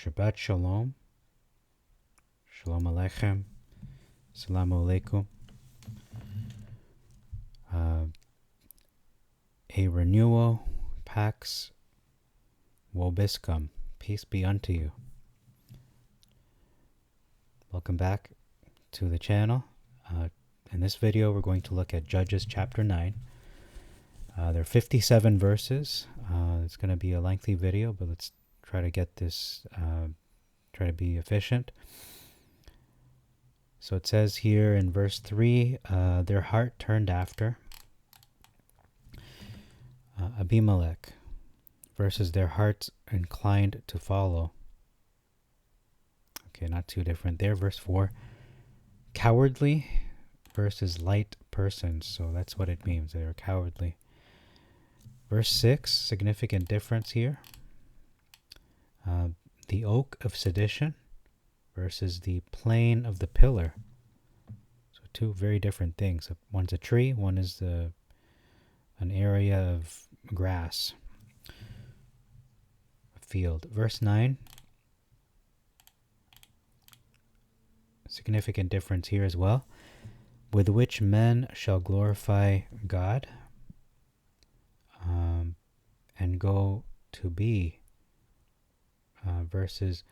Shabbat Shalom. Shalom Aleichem. Assalamu Alaikum. A renewal, Pax Vobiscum. Peace be unto you. Welcome back to the channel. In this video, we're going to look at Judges chapter 9. There are 57 verses. It's going to be a lengthy video, but let's try to get this, try to be efficient. So it says here in verse 3, their heart turned after Abimelech versus their hearts inclined to follow. Okay, not too different there. Verse 4, cowardly versus light persons. So that's what it means. They're cowardly. Verse 6, significant difference here. The oak of sedition versus the plane of the pillar. So two very different things. One's a tree, one is an area of grass, a field. Verse 9, significant difference here as well. With which men shall glorify God and go to be versus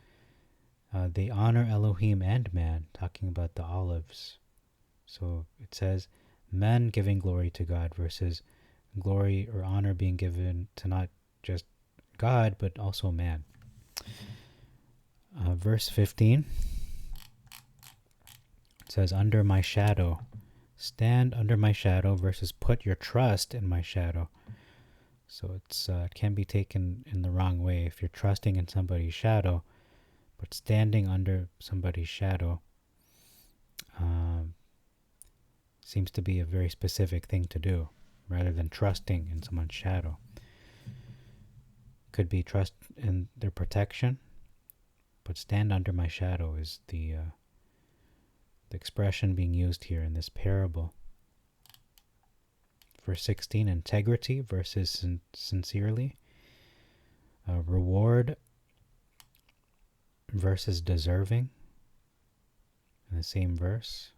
they honor Elohim and man, talking about the olives. So it says men giving glory to God versus glory or honor being given to not just God, but also man. Verse 15, it says, under my shadow. Stand under my shadow versus put your trust in my shadow. So it can be taken in the wrong way. If you're trusting in somebody's shadow, but standing under somebody's shadow seems to be a very specific thing to do, rather than trusting in someone's shadow. Could be trust in their protection, but stand under my shadow is the expression being used here in this parable. Verse 16, integrity versus sincerely. Reward versus deserving in the same verse.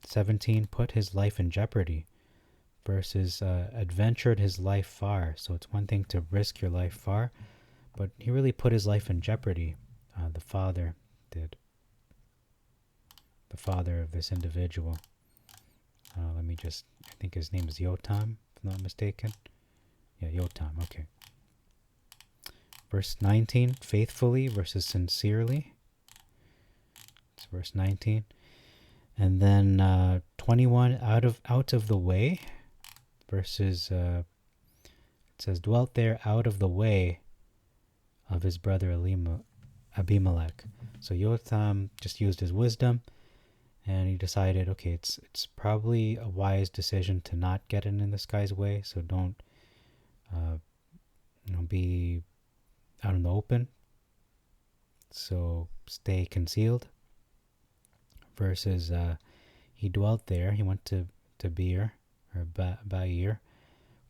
17, put his life in jeopardy versus adventured his life far. So it's one thing to risk your life far, but he really put his life in jeopardy. The father did. The father of this individual. I think his name is Yotam, if I'm not mistaken. Yeah, Yotam, okay. Verse 19, faithfully versus sincerely. It's verse 19. And then 21, out of the way versus, it says, dwelt there out of the way of his brother Abimelech. So Yotam just used his wisdom, and he decided, okay, it's probably a wise decision to not get in this guy's way. So don't, be out in the open. So stay concealed. Versus, he dwelt there. He went to Beer or Bair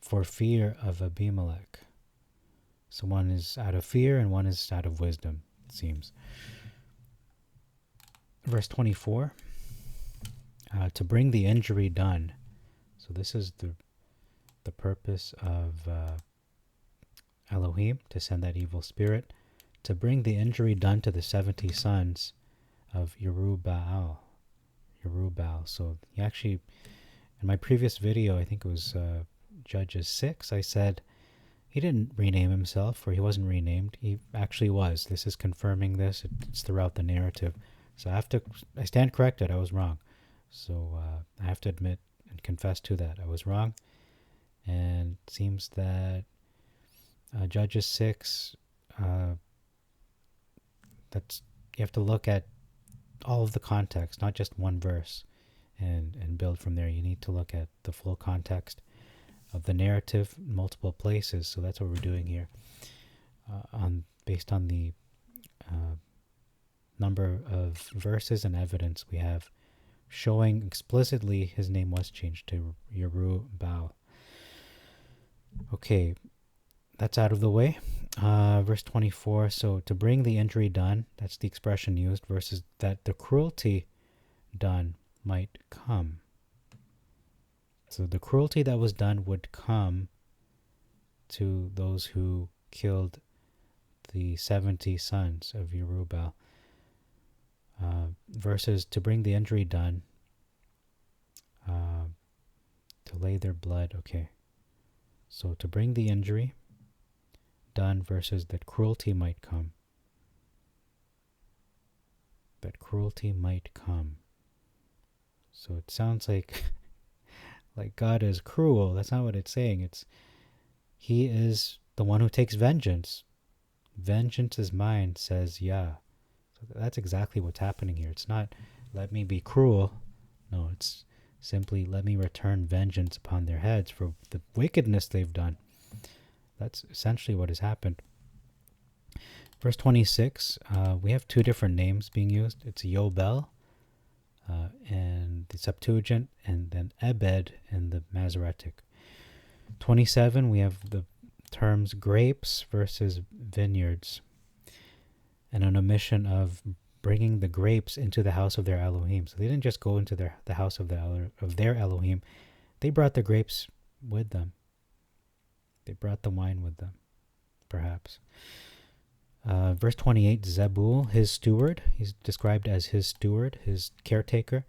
for fear of Abimelech. So one is out of fear and one is out of wisdom, it seems. Verse 24. To bring the injury done. So this is the purpose of Elohim, to send that evil spirit, to bring the injury done to the 70 sons of Yerubbaal. So he actually, in my previous video, I think it was Judges 6, I said he didn't rename himself, or he wasn't renamed. He actually was. This is confirming this. It's throughout the narrative. So I stand corrected. I was wrong. So I have to admit and confess to that. I was wrong. And it seems that Judges 6, you have to look at all of the context, not just one verse, and build from there. You need to look at the full context of the narrative in multiple places. So that's what we're doing here, based on the number of verses and evidence we have showing explicitly his name was changed to Yerubbaal. Okay, that's out of the way. Verse 24, so to bring the injury done, that's the expression used, versus that the cruelty done might come. So the cruelty that was done would come to those who killed the 70 sons of Yerubbaal. Versus to bring the injury done, to lay their blood. Okay. So to bring the injury done versus that cruelty might come. That cruelty might come. So it sounds like God is cruel. That's not what it's saying. It's He is the one who takes vengeance. Vengeance is mine, says Yah. So that's exactly what's happening here. It's not let me be cruel. No, it's simply let me return vengeance upon their heads for the wickedness they've done. That's essentially what has happened. Verse 26, we have two different names being used. It's Yobel in the Septuagint, and then Ebed in the Masoretic. 27, we have the terms grapes versus vineyards, and an omission of bringing the grapes into the house of their Elohim. So they didn't just go into the house of their Elohim. They brought the grapes with them. They brought the wine with them, perhaps. Verse 28, Zebul, his steward. He's described as his steward, his caretaker,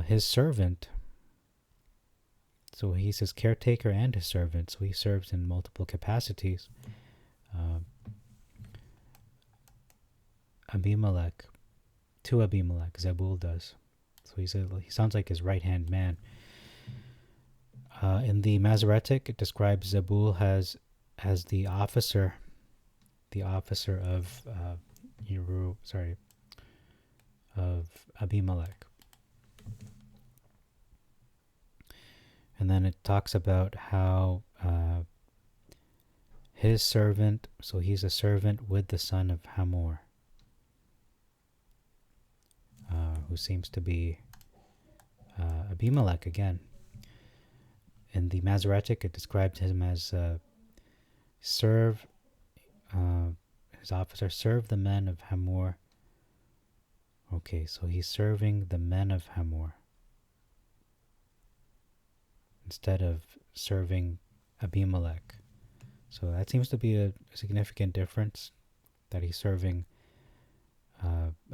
his servant. So he's his caretaker and his servant. So he serves in multiple capacities. Abimelech, to Abimelech, Zebul does. So he sounds like his right-hand man. In the Masoretic, it describes Zebul as the officer of of Abimelech. And then it talks about how his servant, so he's a servant with the son of Hamor, who seems to be Abimelech again. In the Masoretic, it describes him as his officer, serve the men of Hamor. Okay, so he's serving the men of Hamor instead of serving Abimelech. So that seems to be a significant difference, that he's serving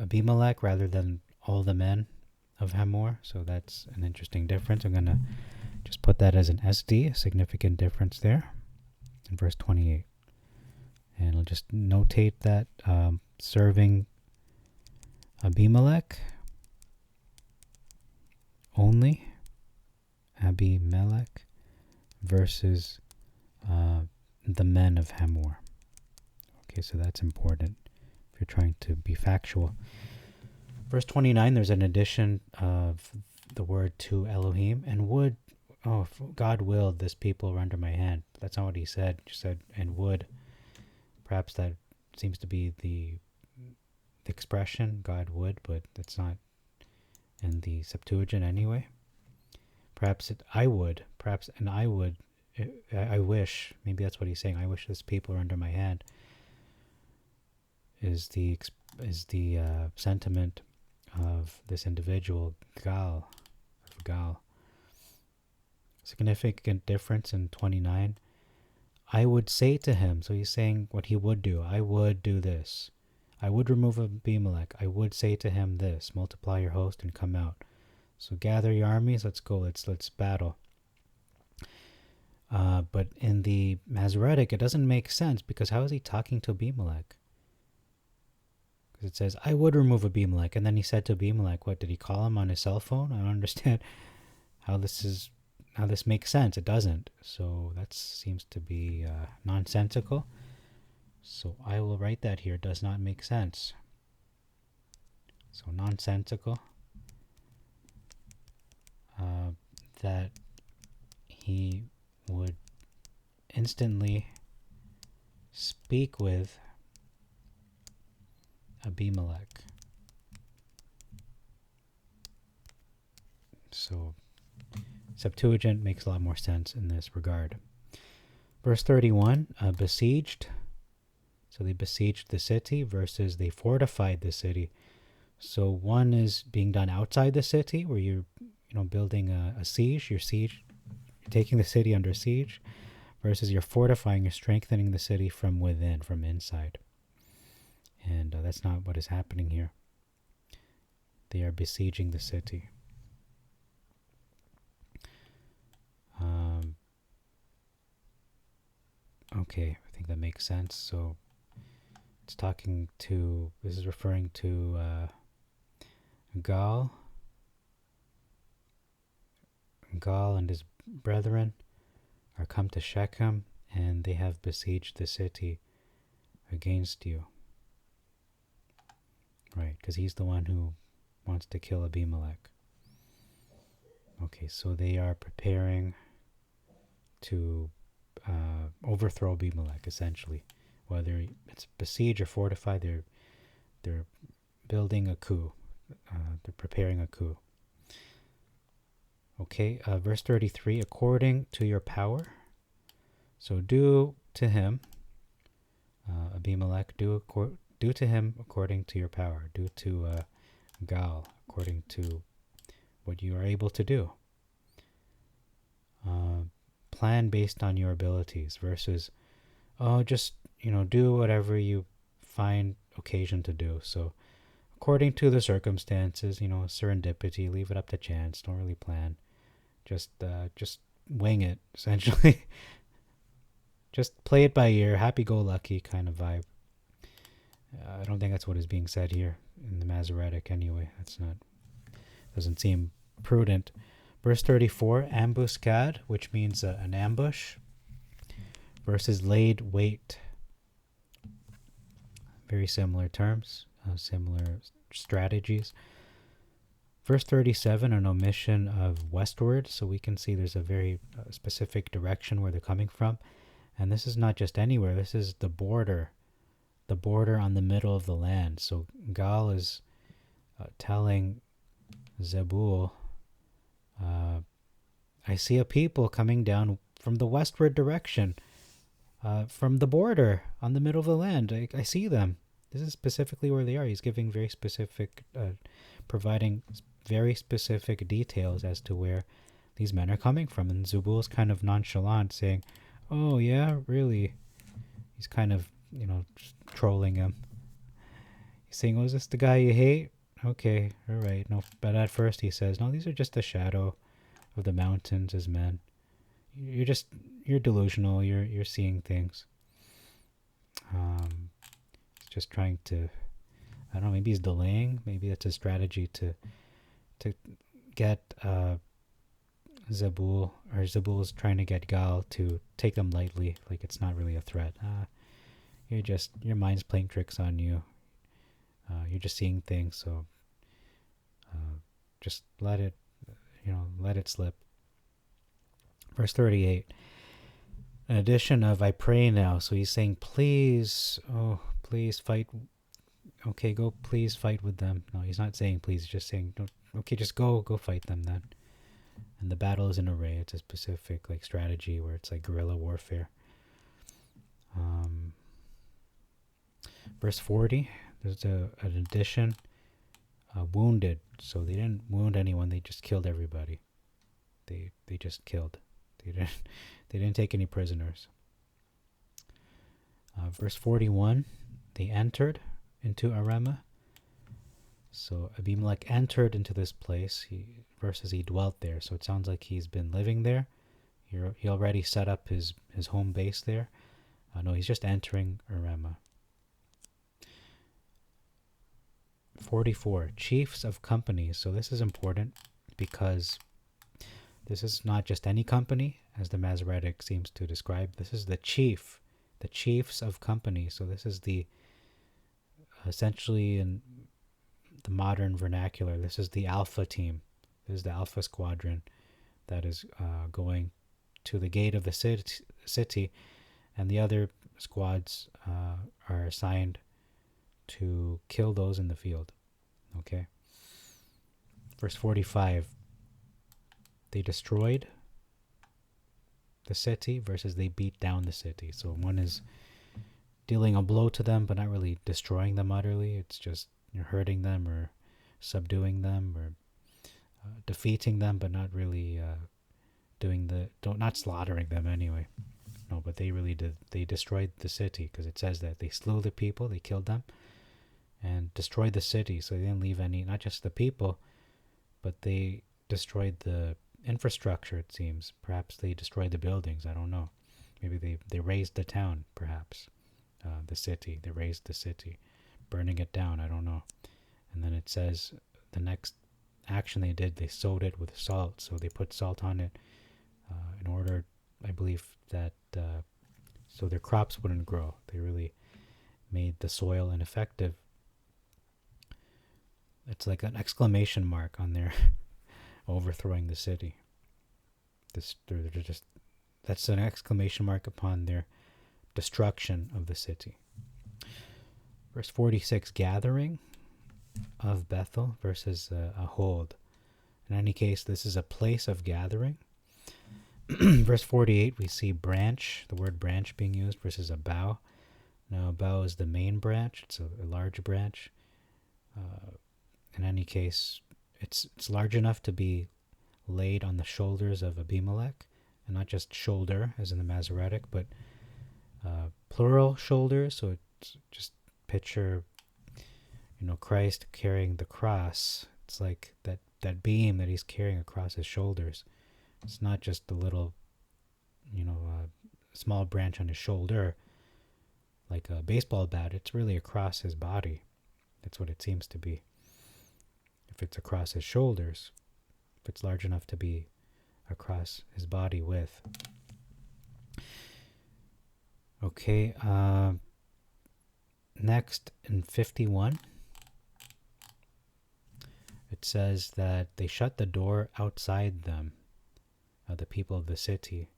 Abimelech rather than all the men of Hamor. So that's an interesting difference. I'm going to just put that as an SD, a significant difference there, in verse 28. And I'll just notate that serving Abimelech only, Abimelech, versus the men of Hamor. Okay, so that's important if you're trying to be factual. Verse 29, there's an addition of the word to Elohim, and would, if God willed, this people were under my hand. But that's not what he said. He said, and would. Perhaps that seems to be the expression, God would, but that's not in the Septuagint anyway. Perhaps I would, I wish, maybe that's what he's saying, I wish this people are under my hand, is the sentiment of this individual, Gal. Significant difference in 29. I would say to him, so he's saying what he would do. I would do this. I would remove Abimelech. I would say to him this, multiply your host and come out. So gather your armies, let's go, let's battle. But in the Masoretic, it doesn't make sense, because how is he talking to Abimelech? Because it says, I would remove Abimelech, and then he said to Abimelech, what, did he call him on his cell phone? I don't understand how this makes sense. It doesn't. So that seems to be nonsensical. So I will write that here. Does not make sense. So nonsensical. That he would instantly speak with Abimelech. So Septuagint makes a lot more sense in this regard. Verse 31, besieged. So they besieged the city versus they fortified the city. So one is being done outside the city where you're building a siege. You're taking the city under siege, versus you're fortifying, you're strengthening the city from within, from inside. And that's not what is happening here. They are besieging the city. Okay, I think that makes sense. So it's this is referring to Gaal. Gaal and his brethren are come to Shechem, and they have besieged the city against you. Right, because he's the one who wants to kill Abimelech. Okay, so they are preparing to overthrow Abimelech, essentially. Whether it's besiege or fortify, they're building a coup. They're preparing a coup. Okay, verse 33, according to your power. So do to him, Abimelech, do to him according to your power. Do to Gaal according to what you are able to do. Plan based on your abilities versus, just, do whatever you find occasion to do. So according to the circumstances, serendipity, leave it up to chance. Don't really plan. Just wing it, essentially. Just play it by ear, happy-go-lucky kind of vibe. I don't think that's what is being said here in the Masoretic anyway. Doesn't seem prudent. Verse 34, ambuscade, which means an ambush, versus laid wait. Very similar terms, similar strategies. Verse 37, an omission of westward, so we can see there's a very specific direction where they're coming from. And this is not just anywhere, this is the border on the middle of the land. So Gaal is telling Zebul, I see a people coming down from the westward direction, from the border on the middle of the land. I see them. This is specifically where they are. He's giving very specific, providing very specific details as to where these men are coming from. And Zebul is kind of nonchalant, saying, oh yeah, really? He's kind of, just trolling him. He's saying, oh, is this the guy you hate? Okay, all right. No, but at first he says, no, these are just the shadow of the mountains as men. You're delusional. You're seeing things. He's just trying to, I don't know, maybe he's delaying. Maybe that's a strategy to get Zebul's trying to get Gaal to take them lightly, like it's not really a threat. Your mind's playing tricks on you. You're just seeing things, so just let it slip. Verse 38, an addition of I pray now. So he's saying, please fight. Okay, go please fight with them. No, he's not saying please, he's just saying, okay, just go fight them then. And the battle is in array. It's a specific strategy where it's like guerrilla warfare. Verse 40, there's an addition, wounded. So they didn't wound anyone, they just killed everybody. They just killed. They didn't take any prisoners. Verse 41, they entered into Arema. So Abimelech entered into this place versus he dwelt there. So it sounds like he's been living there. He already set up his home base there. No, he's just entering Arema. 44, chiefs of companies. So this is important because this is not just any company, as the Masoretic seems to describe. This is the chiefs of companies. So this is essentially in the modern vernacular, this is the Alpha team. This is the Alpha squadron that is going to the gate of the city, and the other squads are assigned to kill those in the field. Okay. Verse 45, they destroyed the city versus they beat down the city. So one is dealing a blow to them, but not really destroying them utterly. It's just hurting them or subduing them or defeating them, but not really not slaughtering them anyway. No, but they really did. They destroyed the city because it says that they slew the people, they killed them, and destroyed the city. So they didn't leave any, not just the people, but they destroyed the infrastructure, it seems. Perhaps they destroyed the buildings. I don't know. Maybe they razed the town, perhaps. The city. They razed the city, burning it down. I don't know. And then it says the next action they did, they sowed it with salt. So they put salt on it in order, I believe, that so their crops wouldn't grow. They really made the soil ineffective. It's like an exclamation mark on their overthrowing the city. That's an exclamation mark upon their destruction of the city. Verse 46, gathering of Bethel versus a hold. In any case, this is a place of gathering. Verse 48, we see branch, the word branch being used versus a bough. Now, a bough is the main branch. It's a large branch. In any case, it's large enough to be laid on the shoulders of Abimelech, and not just shoulder, as in the Masoretic, but plural shoulders. So it's just picture, Christ carrying the cross. It's like that beam that he's carrying across his shoulders. It's not just a little, small branch on his shoulder, like a baseball bat. It's really across his body. That's what it seems to be. If it's across his shoulders, if it's large enough to be across his body width. Okay, next in 51, it says that they shut the door outside them, the people of the city.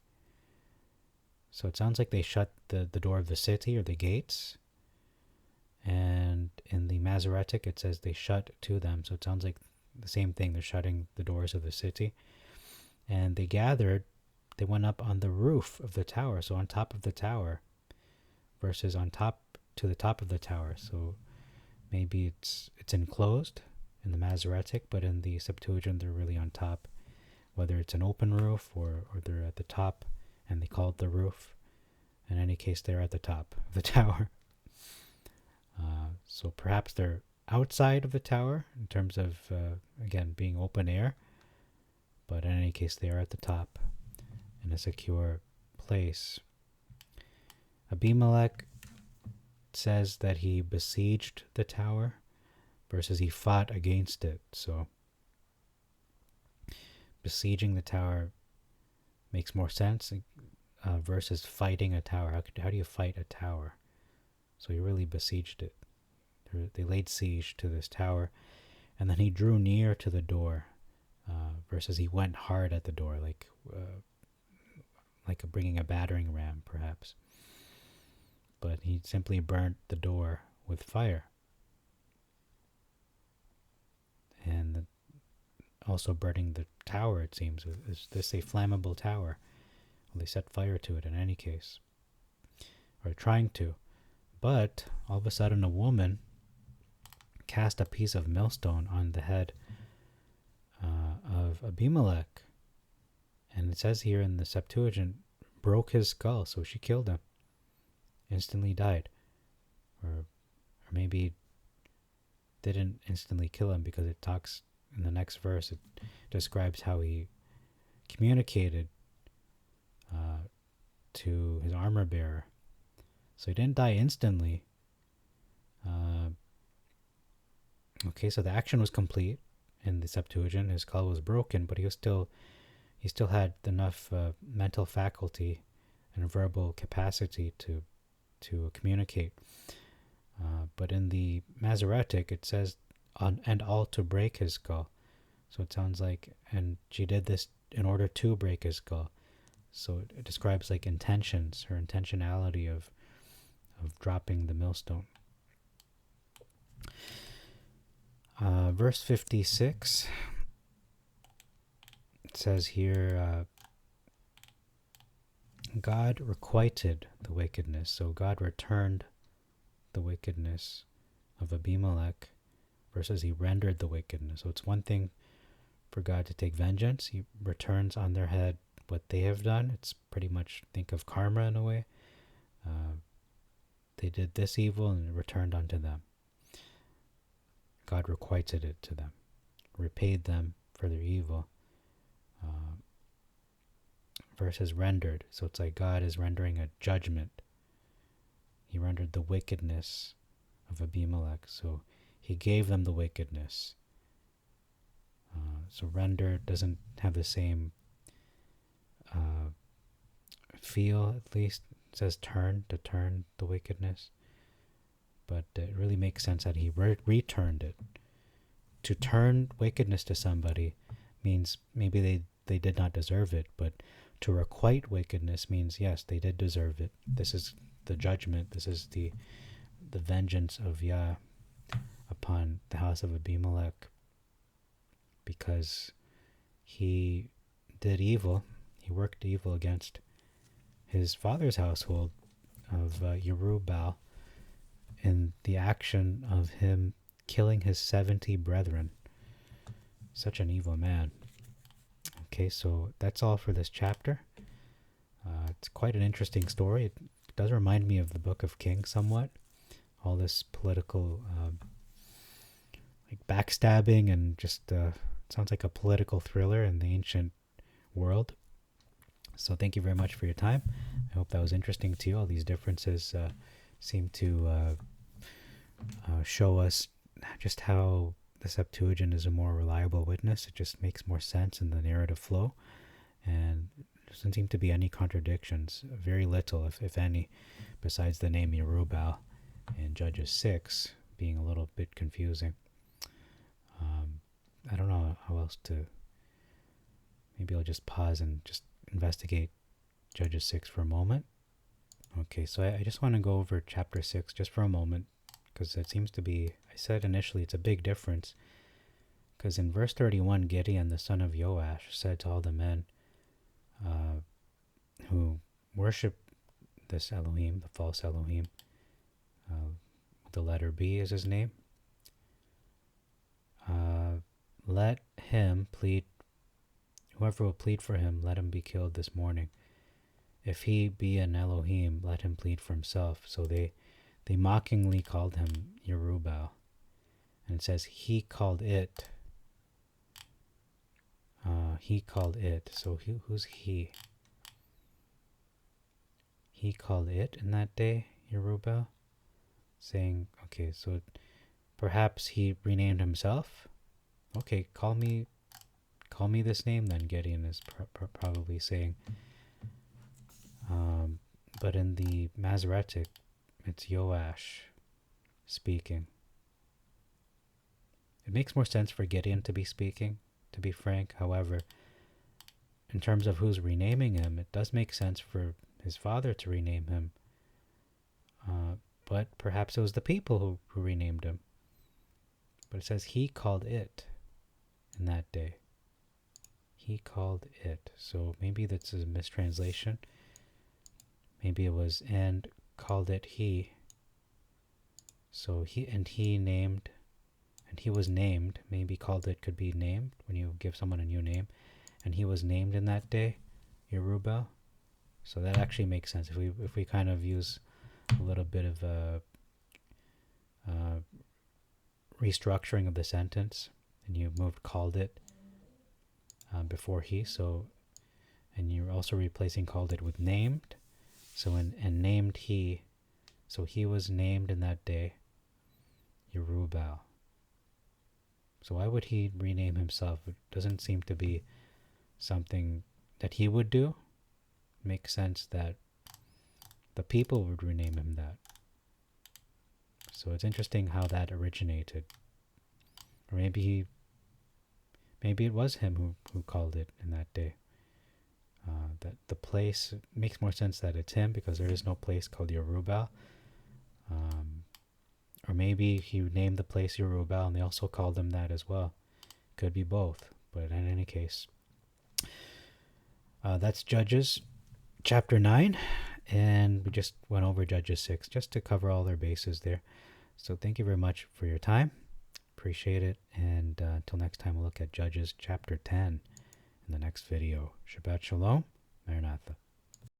So it sounds like they shut the door of the city or the gates. And in the Masoretic, it says they shut to them. So it sounds like the same thing. They're shutting the doors of the city. And they gathered, they went up on the roof of the tower. So on top of the tower versus on top to the top of the tower. So maybe it's enclosed in the Masoretic, but in the Septuagint, they're really on top. Whether it's an open roof or they're at the top and they call it the roof. In any case, they're at the top of the tower. So perhaps they're outside of the tower in terms of, again, being open air. But in any case, they are at the top in a secure place. Abimelech says that he besieged the tower versus he fought against it. So besieging the tower makes more sense versus fighting a tower. How do you fight a tower? So he really besieged it. They laid siege to this tower, and then he drew near to the door versus he went hard at the door, like bringing a battering ram, perhaps. But he simply burnt the door with fire. And also burning the tower, it seems. Is this a flammable tower? Well, they set fire to it in any case. Or trying to. But all of a sudden a woman cast a piece of millstone on the head of Abimelech. And it says here in the Septuagint, broke his skull, so she killed him. Instantly died. Or maybe didn't instantly kill him, because it talks in the next verse, it describes how he communicated to his armor bearer. So he didn't die instantly. Okay, so the action was complete in the Septuagint. His skull was broken, but he still had enough mental faculty and verbal capacity to communicate. But in the Masoretic, it says, and all to break his skull. So it sounds like, and she did this in order to break his skull. So it describes like intentions, her intentionality of dropping the millstone. Verse 56, it says here, God requited the wickedness. So God returned the wickedness of Abimelech versus he rendered the wickedness. So it's one thing for God to take vengeance. He returns on their head what they have done. It's pretty much, think of karma in a way. They did this evil and it returned unto them. God requited it to them, repaid them for their evil. Versus rendered. So it's like God is rendering a judgment. He rendered the wickedness of Abimelech. So he gave them the wickedness. So render doesn't have the same feel, at least. It says turn, to turn the wickedness. But it really makes sense that he returned it. To turn wickedness to somebody means maybe they did not deserve it, but to requite wickedness means, yes, they did deserve it. This is the judgment. This is the vengeance of Yah upon the house of Abimelech, because he did evil. He worked evil against his father's household of Yerubbaal in the action of him killing his 70 brethren. Such an evil man. Okay, so that's all for this chapter. It's quite an interesting story. It does remind me of the Book of Kings somewhat. All this political like backstabbing and just sounds like a political thriller in the ancient world. So thank you very much for your time. I hope that was interesting to you. All these differences seem to show us just how the Septuagint is a more reliable witness. It just makes more sense in the narrative flow, and there doesn't seem to be any contradictions, very little, if any, besides the name Yerubbaal in Judges 6 being a little bit confusing. I don't know how else to... Maybe I'll just pause and just investigate Judges 6 for a moment. Okay, so I just want to go over chapter 6 just for a moment, because it seems to be, I said initially, it's a big difference. Because in verse 31, Gideon, the son of Joash, said to all the men who worship this Elohim, the false Elohim, the letter B is his name, let him plead, whoever will plead for him, let him be killed this morning. If he be an Elohim, let him plead for himself. So they mockingly called him Yerubbaal. And it says he called it. He called it. So who's he? He called it in that day, Yerubbaal. Saying, okay, so perhaps he renamed himself. Okay, call me this name then, Gideon is probably saying. But in the Masoretic, it's Joash speaking. It makes more sense for Gideon to be speaking, to be frank. However, in terms of who's renaming him, it does make sense for his father to rename him. But perhaps it was the people who renamed him. But it says he called it in that day. He called it. So maybe that's a mistranslation. Maybe it was and called it he. So he named, and he was named. Maybe called it could be named when you give someone a new name. And he was named in that day, Yerubbaal. So that actually makes sense if we kind of use a little bit of a restructuring of the sentence, and you moved called it before he. So, and you're also replacing called it with named. So and named he. So he was named in that day, Yerubbaal. So why would he rename himself? It doesn't seem to be something that he would do. Makes sense that the people would rename him that. So it's interesting how that originated. Or maybe it was him who called it in that day. That the place, it makes more sense that it's him because there is no place called Yerubbaal. Or maybe he named the place Yerubbaal and they also called him that as well. Could be both, but in any case. That's Judges. chapter 9, and we just went over Judges 6 just to cover all their bases there. So thank you very much for your time. Appreciate it. And until next time, we'll look at Judges chapter 10 in the next video. Shabbat Shalom. Maranatha.